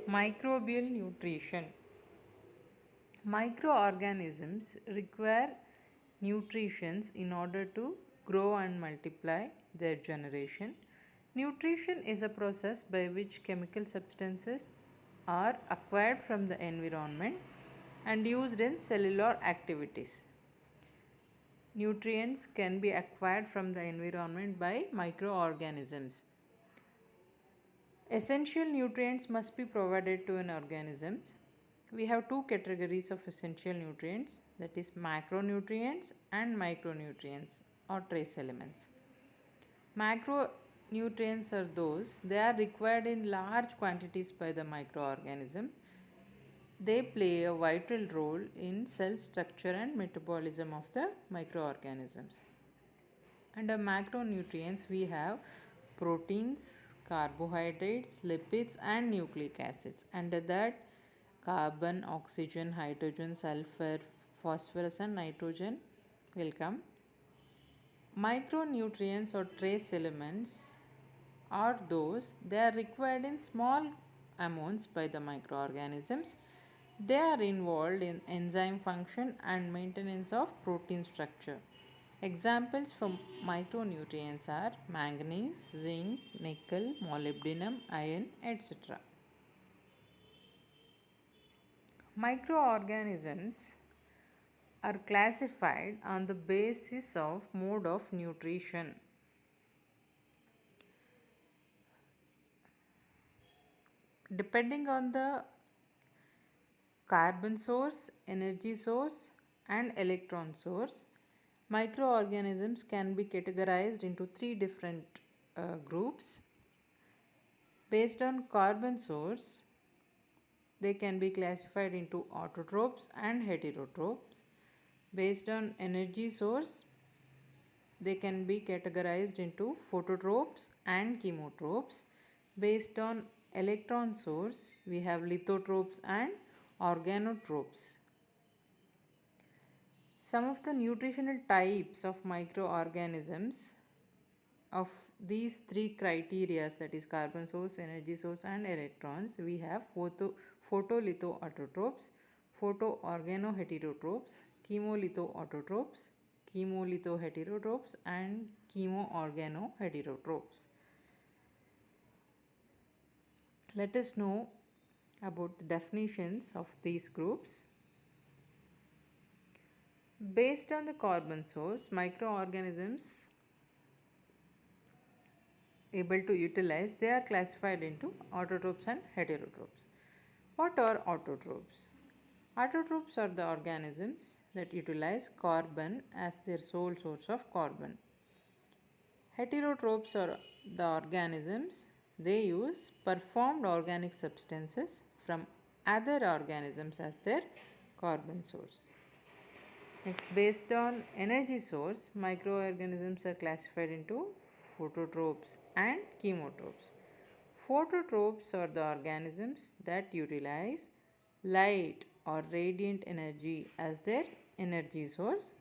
Microbial nutrition. Microorganisms require nutrients in order to grow and multiply their generation. Nutrition is a process by which chemical substances are acquired from the environment and used in cellular activities. Nutrients can be acquired from the environment by microorganisms. Essential nutrients must be provided to an organism. We have two categories of essential nutrients, that is macronutrients and micronutrients or trace elements. Macronutrients are those they are required in large quantities by the microorganism. They play a vital role in cell structure and metabolism of the microorganisms. Under macronutrients, we have proteins, carbohydrates, lipids, and nucleic acids. Under that, carbon, oxygen, hydrogen, sulfur, phosphorus, and nitrogen will come. Micronutrients or trace elements are those they are required in small amounts by the microorganisms. They are involved in enzyme function and maintenance of protein structure. Examples for micronutrients are manganese, zinc, nickel, molybdenum, iron, etc. Microorganisms are classified on the basis of mode of nutrition. Depending on the carbon source, energy source, and electron source, microorganisms can be categorized into three different groups. Based on carbon source, they can be classified into autotrophs and heterotrophs. Based on energy source, they can be categorized into phototrophs and chemotrophs. Based on electron source, we have lithotrophs and organotrophs. Some of the nutritional types of microorganisms of these three criteria, that is carbon source, energy source, and electrons, we have photolithoautotrophs, photoorganoheterotrophs, chemolithoautotrophs, chemolithoheterotrophs, and chemoorganoheterotrophs. Let us know about the definitions of these groups. Based on the carbon source, microorganisms able to utilize, they are classified into autotrophs and heterotrophs. What are autotrophs? Autotrophs are the organisms that utilize carbon as their sole source of carbon. Heterotrophs are the organisms they use performed organic substances from other organisms as their carbon source. Next, based on energy source, microorganisms are classified into phototrophs and chemotrophs. Phototrophs are the organisms that utilize light or radiant energy as their energy source.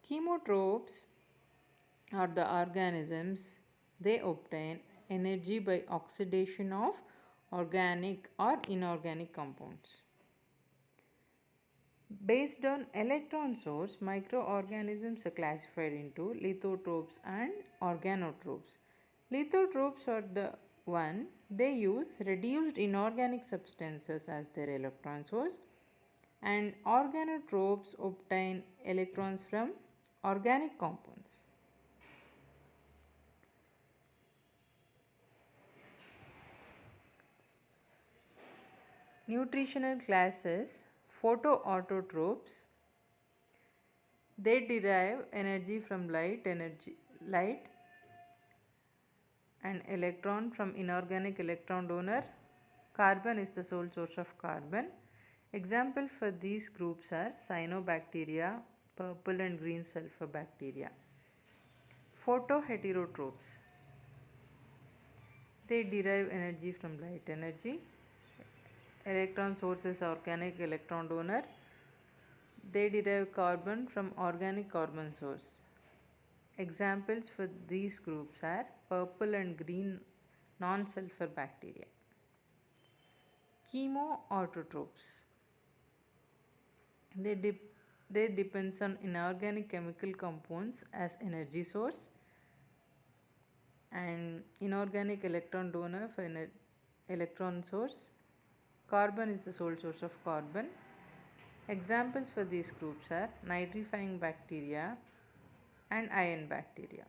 Chemotrophs are the organisms they obtain energy by oxidation of organic or inorganic compounds. Based on electron source, microorganisms are classified into lithotrophs and organotrophs. Lithotrophs are the one they use reduced inorganic substances as their electron source, and organotrophs obtain electrons from organic compounds. Nutritional classes. Photoautotrophs, they derive energy from light and electron from inorganic electron donor. Carbon is the sole source of carbon. Example for these groups are cyanobacteria, purple and green sulfur bacteria. Photoheterotrophs, they derive energy from light energy. Electron source is organic electron donor. They derive carbon from organic carbon source. Examples for these groups are purple and green non-sulfur bacteria. Chemoautotrophs. They, they depends on inorganic chemical compounds as energy source and inorganic electron donor for electron source. Carbon is the sole source of carbon. Examples for these groups are nitrifying bacteria and iron bacteria.